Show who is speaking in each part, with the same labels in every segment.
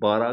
Speaker 1: 12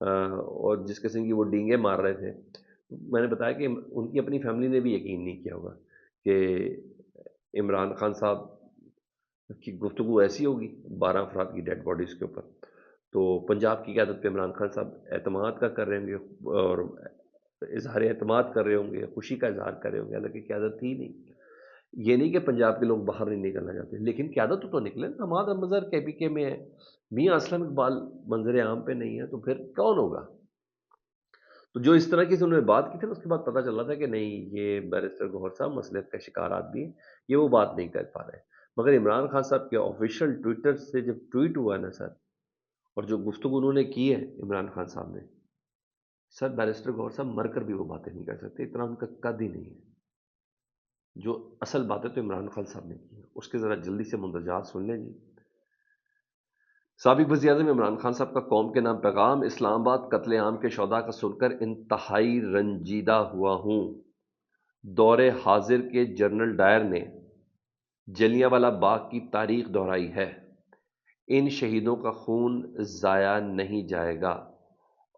Speaker 1: اور جس قسم کی وہ ڈینگے مار رہے تھے، میں نے بتایا کہ ان کی اپنی فیملی نے بھی یقین نہیں کیا ہوگا کہ عمران خان صاحب کی گفتگو ایسی ہوگی 12 افراد کی ڈیڈ باڈیز کے اوپر۔ تو پنجاب کی قیادت پہ عمران خان صاحب اعتماد کا کر رہے ہوں گے اور اظہار اعتماد کر رہے ہوں گے، خوشی کا اظہار کر رہے ہوں گے، حالانکہ قیادت تھی نہیں۔ یہ نہیں کہ پنجاب کے لوگ باہر نہیں نکلنا چاہتے، لیکن قیادت تو نکلے۔ حماد مظہر کے پی کے میں ہے، میاں اسلم اقبال منظر عام پہ نہیں ہے، تو پھر کون ہوگا؟ تو جو اس طرح کی انہوں نے بات کی تھی نا، اس کے بعد پتہ چل رہا تھا کہ نہیں، یہ بیرسٹر گوہر صاحب مصلحت کا شکار آدمی ہیں، یہ وہ بات نہیں کر پا رہے۔ مگر عمران خان صاحب کے آفیشیل ٹویٹر سے جب ٹویٹ ہوا نا سر، اور جو گفتگو انہوں نے کی ہے عمران خان صاحب نے، سر بیرسٹر گوہر صاحب مر کر بھی وہ باتیں نہیں کر سکتے، اتنا ان کا قد ہی نہیں ہے۔ جو اصل باتیں تو عمران خان صاحب نے کی ہیں، اس کے ذرا جلدی سے مندرجات سن لیں جی۔ سابق وزیر اعظم عمران خان صاحب کا قوم کے نام پیغام: اسلام آباد قتل عام کے شہداء کا سن کر انتہائی رنجیدہ ہوا ہوں۔ دور حاضر کے جنرل ڈائر نے جلیانوالہ باغ کی تاریخ دہرائی ہے۔ ان شہیدوں کا خون ضائع نہیں جائے گا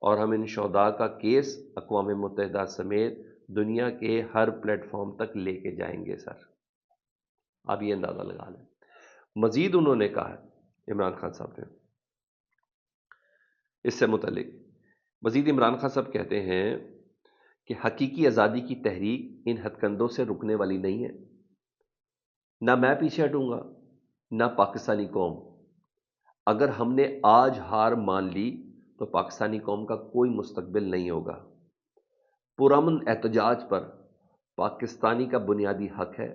Speaker 1: اور ہم ان شہداء کا کیس اقوام متحدہ سمیت دنیا کے ہر پلیٹ فارم تک لے کے جائیں گے سر۔ آپ یہ اندازہ لگا لیں۔ مزید انہوں نے کہا ہے عمران خان صاحب نے اس سے متعلق، مزید عمران خان صاحب کہتے ہیں کہ حقیقی آزادی کی تحریک ان ہتھ کنڈوں سے رکنے والی نہیں ہے۔ نہ میں پیچھے ہٹوں گا، نہ پاکستانی قوم۔ اگر ہم نے آج ہار مان لی تو پاکستانی قوم کا کوئی مستقبل نہیں ہوگا۔ پرامن احتجاج پر پاکستانی کا بنیادی حق ہے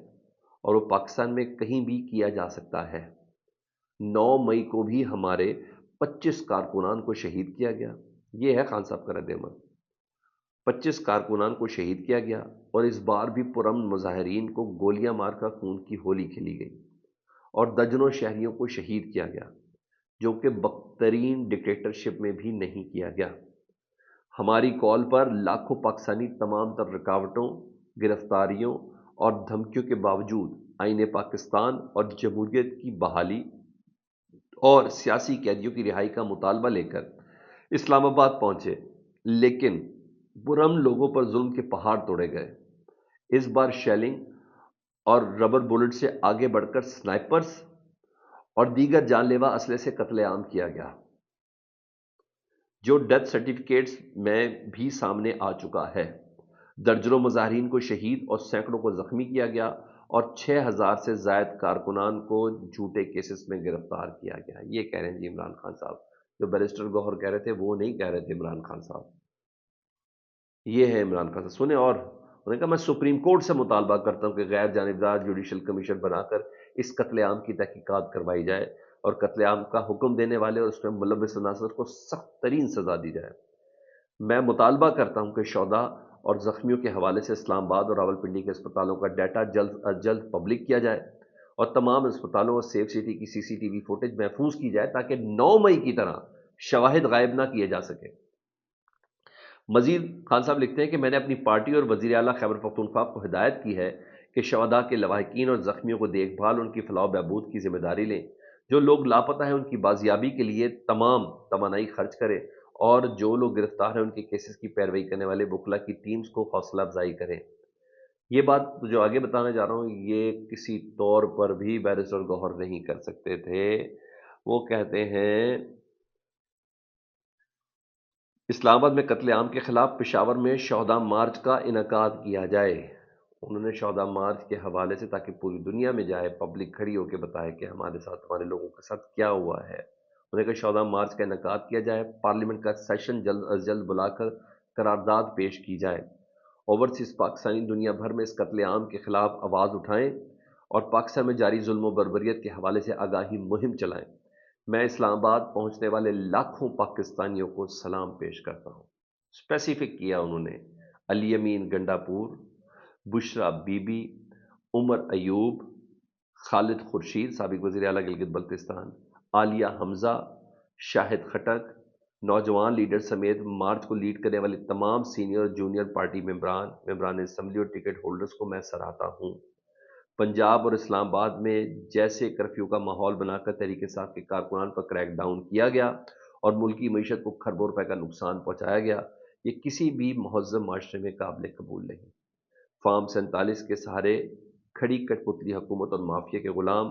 Speaker 1: اور وہ پاکستان میں کہیں بھی کیا جا سکتا ہے۔ 9 مئی کو بھی ہمارے 25 کارکنان کو شہید کیا گیا۔ یہ ہے خان صاحب کا رد عمل۔ 25 کارکنان کو شہید کیا گیا اور اس بار بھی پرامن مظاہرین کو گولیاں مار کر خون کی ہولی کھیلی گئی اور درجنوں شہریوں کو شہید کیا گیا، جو کہ بدترین ڈکٹیٹرشپ میں بھی نہیں کیا گیا۔ ہماری کال پر لاکھوں پاکستانی تمام تر رکاوٹوں، گرفتاریوں اور دھمکیوں کے باوجود آئین پاکستان اور جمہوریت کی بحالی اور سیاسی قیدیوں کی رہائی کا مطالبہ لے کر اسلام آباد پہنچے، لیکن پرامن لوگوں پر ظلم کے پہاڑ توڑے گئے۔ اس بار شیلنگ اور ربر بلٹ سے آگے بڑھ کر سنائپرز اور دیگر جان لیوا اسلحے سے قتل عام کیا گیا، جو ڈیتھ سرٹیفکیٹس میں بھی سامنے آ چکا ہے۔ درجنوں مظاہرین کو شہید اور سینکڑوں کو زخمی کیا گیا اور 6000 سے زائد کارکنان کو جھوٹے کیسز میں گرفتار کیا گیا۔ یہ کہہ رہے ہیں جی عمران خان صاحب۔ جو بیرسٹر گوہر کہہ رہے تھے وہ نہیں کہہ رہے تھے عمران خان صاحب، یہ ہے عمران خان صاحب۔ سنیں، اور انہوں نے کہا میں سپریم کورٹ سے مطالبہ کرتا ہوں کہ غیر جانبدار جوڈیشل کمیشن بنا کر اس قتل عام کی تحقیقات کروائی جائے اور قتل عام کا حکم دینے والے اور اس میں ملوث عناصر کو سخت ترین سزا دی جائے۔ میں مطالبہ کرتا ہوں کہ شہداء اور زخمیوں کے حوالے سے اسلام آباد اور راولپنڈی کے اسپتالوں کا ڈیٹا جلد از جلد پبلک کیا جائے اور تمام اسپتالوں اور سیف سٹی کی CCTV فوٹیج محفوظ کی جائے تاکہ 9 مئی کی طرح شواہد غائب نہ کیے جا سکے۔ مزید خان صاحب لکھتے ہیں کہ میں نے اپنی پارٹی اور وزیر اعلیٰ خیبر پختونخوا کو ہدایت کی ہے کہ شہداء کے لواحقین اور زخمیوں کو دیکھ بھال، ان کی فلاح و بہبود کی ذمہ داری لیں۔ جو لوگ لاپتہ ہیں ان کی بازیابی کے لیے تمام توانائی خرچ کریں اور جو لوگ گرفتار ہیں ان کے کیسز کی پیروی کرنے والے وکلا کی ٹیمز کو حوصلہ افزائی کریں۔ یہ بات جو آگے بتانے جا رہا ہوں یہ کسی طور پر بھی بیرسٹر گوہر نہیں کر سکتے تھے۔ وہ کہتے ہیں اسلام آباد میں قتل عام کے خلاف پشاور میں شہداء مارچ کا انعقاد کیا جائے۔ انہوں نے شہداء مارچ کے حوالے سے تاکہ پوری دنیا میں جائے، پبلک کھڑی ہو کے بتائے کہ ہمارے ساتھ، ہمارے لوگوں کے ساتھ کیا ہوا ہے۔ انہوں نے کہا شہداء مارچ کا انعقاد کیا جائے، پارلیمنٹ کا سیشن جلد از جلد بلا کر قرارداد پیش کی جائے، اوورسیز پاکستانی دنیا بھر میں اس قتل عام کے خلاف آواز اٹھائیں اور پاکستان میں جاری ظلم و بربریت کے حوالے سے آگاہی مہم چلائیں۔ میں اسلام آباد پہنچنے والے لاکھوں پاکستانیوں کو سلام پیش کرتا ہوں۔ اسپیسیفک کیا انہوں نے علی امین گنڈا پور، بشرا بی بی، عمر ایوب، خالد خورشید سابق وزیر اعلیٰ گلگت بلتستان، عالیہ حمزہ، شاہد خٹک، نوجوان لیڈر سمیت مارچ کو لیڈ کرنے والے تمام سینئر اور جونیئر پارٹی ممبران اسمبلی اور ٹکٹ ہولڈرز کو میں سراہتا ہوں۔ پنجاب اور اسلام آباد میں جیسے کرفیو کا ماحول بنا کر تحریک انصاف کے کارکنان پر کریک ڈاؤن کیا گیا اور ملکی معیشت کو کھربوں روپے کا نقصان پہنچایا گیا، یہ کسی بھی مہذب معاشرے میں قابل قبول نہیں۔ فارم 47 کے سہارے کھڑی کٹ پتلی حکومت اور مافیا کے غلام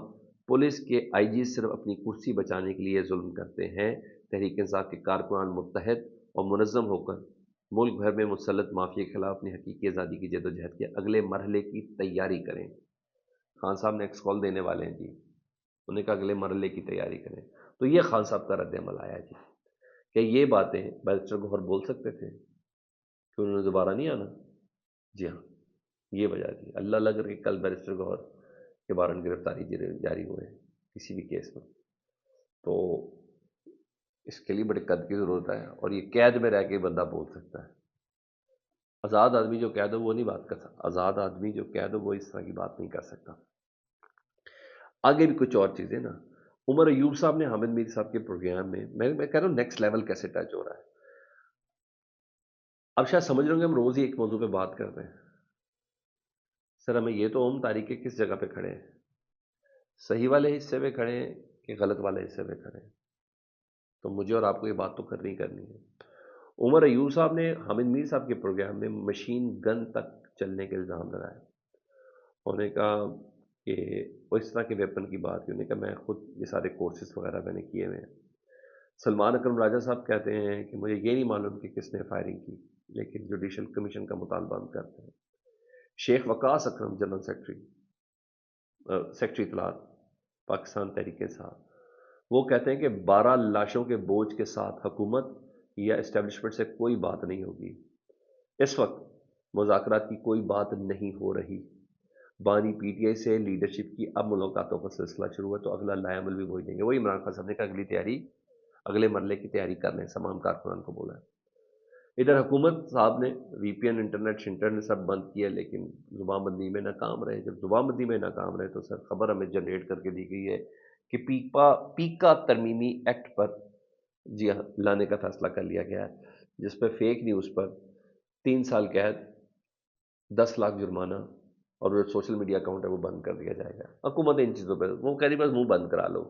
Speaker 1: پولیس کے آئی جی صرف اپنی کرسی بچانے کے لیے ظلم کرتے ہیں۔ تحریک انصاف کے کارکنان متحد اور منظم ہو کر ملک بھر میں مسلط مافیا کے خلاف اپنی حقیقی آزادی کی جدوجہد کے اگلے مرحلے کی تیاری کریں۔ خان صاحب نیکسٹ کال دینے والے ہیں جی، انہیں کہا اگلے مرحلے کی تیاری کریں۔ تو یہ خان صاحب کا رد عمل آیا جی، کہ یہ باتیں بیرسٹر گوہر بول سکتے تھے کہ انہوں نے دوبارہ نہیں آنا؟ جی ہاں، یہ وجہ تھی۔ اللہ لگ رہی کل بیرسٹر گوہر کے وارنٹ گرفتاری جاری ہوئے ہیں کسی بھی کیس میں، تو اس کے لیے بڑے قد کی ضرورت ہے، اور یہ قید میں رہ کے بندہ بول سکتا ہے۔ آزاد آدمی جو قید ہو وہ نہیں بات کر سکتا، آزاد آدمی جو قید ہو وہ اس طرح کی بات نہیں کر سکتا۔ آگے بھی کچھ اور چیزیں نا، عمر ایوب صاحب نے حامد میر صاحب کے پروگرام میں، میں کہہ رہا ہوں نیکسٹ لیول کیسے ٹچ ہو رہا ہے۔ اب شاید سمجھ رہے ہوں گے ہم روز ہی ایک موضوع پہ بات کرتے ہیں، سر ہمیں یہ تو تاریخ کے کس جگہ پہ کھڑے ہیں، صحیح والے حصے پہ کھڑے ہیں کہ غلط والے حصے پہ کھڑے ہیں؟ تو مجھے اور آپ کو یہ بات تو کرنی ہے۔ عمر ایوب صاحب نے حامد میر صاحب کے پروگرام میں مشین گن تک چلنے کے الزام لگائے، انہوں نے کہا کہ وہ اس طرح کے ویپن کی بات کی، انہوں نے کہا میں خود یہ سارے کورسز وغیرہ میں نے کیے ہوئے ہیں۔ سلمان اکرم راجہ صاحب کہتے ہیں کہ مجھے یہ نہیں معلوم کہ کس نے فائرنگ کی، لیکن جوڈیشل کمیشن کا مطالبہ ہم کرتے ہیں۔ شیخ وقاص اکرم جنرل سیکرٹری اطلاعات پاکستان تحریک انصاف، وہ کہتے ہیں کہ 12 لاشوں کے بوجھ کے ساتھ حکومت یا اسٹیبلشمنٹ سے کوئی بات نہیں ہوگی۔ اس وقت مذاکرات کی کوئی بات نہیں ہو رہی۔ بانی پی ٹی آئی سے لیڈرشپ کی اب ملاقاتوں کا سلسلہ شروع ہے، تو اگلا لائے عمل بھی وہی دیں گے۔ وہی عمران خان صاحب نے کہا اگلے مرحلے کی تیاری کر لیں، تمام کارکنان کو بولا ہے۔ ادھر حکومت صاحب نے وی پی این انٹرنیٹ سب بند کیا، لیکن زبان بندی میں ناکام رہے۔ جب زبان بندی میں ناکام رہے تو سر خبر ہمیں جنریٹ کر کے دی گئی ہے کہ پیکا ترمیمی ایکٹ پر جی ہاں لانے کا فیصلہ کر لیا گیا ہے، جس پہ فیک نیوز پر 3 سال قید، 10 لاکھ جرمانہ، اور جو سوشل میڈیا اکاؤنٹ ہے وہ بند کر دیا جائے گا۔ حکومت ان چیزوں پہ وہ کہہ رہی بس منہ بند کرا لو۔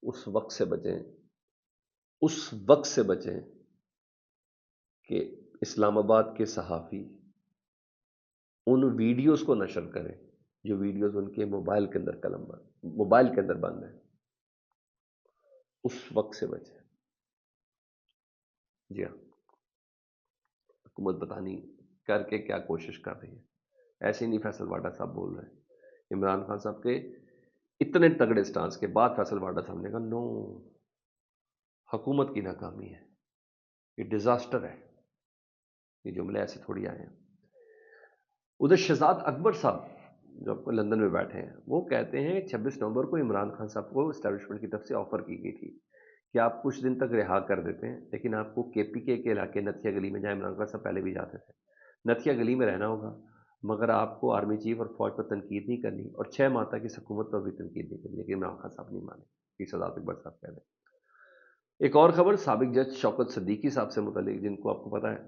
Speaker 1: اس وقت سے بچیں کہ اسلام آباد کے صحافی ان ویڈیوز کو نشر کریں جو ویڈیوز ان کے موبائل کے اندر بند ہیں، اس وقت سے بچیں۔ جی ہاں، حکومت بتانی کر کے کیا کوشش کر رہی ہے، ایسے نہیں فیصل واڈا صاحب بول رہے ہیں۔ عمران خان صاحب کے اتنے تگڑے سٹانس کے بعد فیصل واڈا صاحب نے کہا نو، حکومت کی ناکامی ہے، یہ ڈیزاسٹر ہے۔ یہ جملے ایسے تھوڑی آئے ہیں۔ ادھر شہزاد اکبر صاحب جو لندن میں بیٹھے ہیں، وہ کہتے ہیں 26 نومبر کو عمران خان صاحب کو اسٹیبلشمنٹ کی طرف سے آفر کی گئی تھی کہ آپ کچھ دن تک رہا کر دیتے ہیں، لیکن آپ کو کے پی کے علاقے نتھیا گلی میں، جہاں عمران خان صاحب پہلے بھی جاتے تھے، نتھیا گلی میں رہنا ہوگا، مگر آپ کو آرمی چیف اور فوج پر تنقید نہیں کرنی، اور 6 ماہ تک اس حکومت پر بھی تنقید نہیں کرنی، لیکن عمران خان صاحب نہیں مانے۔ شہزاد اکبر صاحب کہہ رہے ہیں۔ ایک اور خبر سابق جج شوکت صدیقی صاحب سے متعلق، جن کو آپ کو پتہ ہے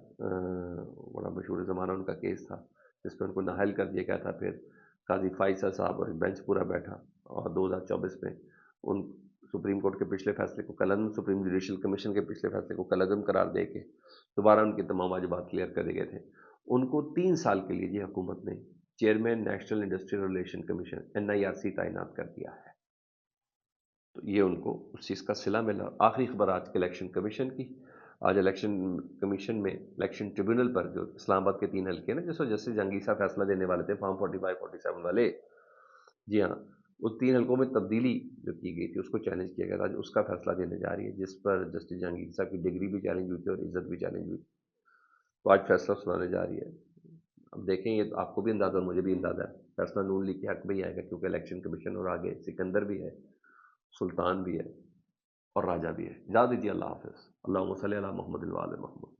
Speaker 1: بڑا مشہور زمانہ ان کا کیس تھا جس پہ ان کو نااہل کر دیا گیا تھا، پھر قاضی فائصل صاحب اور بینچ پورا بیٹھا، اور 2024 میں ان سپریم کورٹ کے پچھلے فیصلے کو کلعدم، سپریم جوڈیشل کمیشن کے پچھلے فیصلے کو کلعدم قرار دے کے دوبارہ ان کے تمام واجبات کلیئر کر دیے گئے تھے۔ ان کو 3 سال کے لیے جی حکومت نے chairman national industrial relation commission NIRC تعینات کر دیا ہے۔ تو یہ ان کو اس چیز کا صلہ ملا۔ آخری خبر آج کے الیکشن کمیشن کی۔ آج الیکشن کمیشن میں الیکشن ٹریبیونل پر جو اسلام آباد کے 3 حلقے ہیں نا، جس وجہ سے جہانگیر صاحب فیصلہ دینے والے تھے فارم 45 47 والے، جی ہاں، اس 3 حلقوں میں تبدیلی جو کی گئی تھی اس کو چیلنج کیا گیا تھا، آج اس کا فیصلہ دینے جا رہی ہے، جس پر جسٹس جہانگیر صاحب کی ڈگری بھی چیلنج ہوئی تھی اور عزت بھی چیلنج ہوئی تھی، تو آج فیصلہ سنانے جا رہی ہے۔ اب دیکھیں، یہ آپ کو بھی اندازہ اور مجھے بھی اندازہ ہے، فیصلہ نون لیگ کے حق میں ہی آئے گا، کیونکہ الیکشن کمیشن اور آگے سکندر بھی ہے، سلطان بھی ہے اور راجہ بھی ہے۔ اجازت دیجیے، اللہ حافظ۔ اللہم صلی علی محمد وعلی محمد۔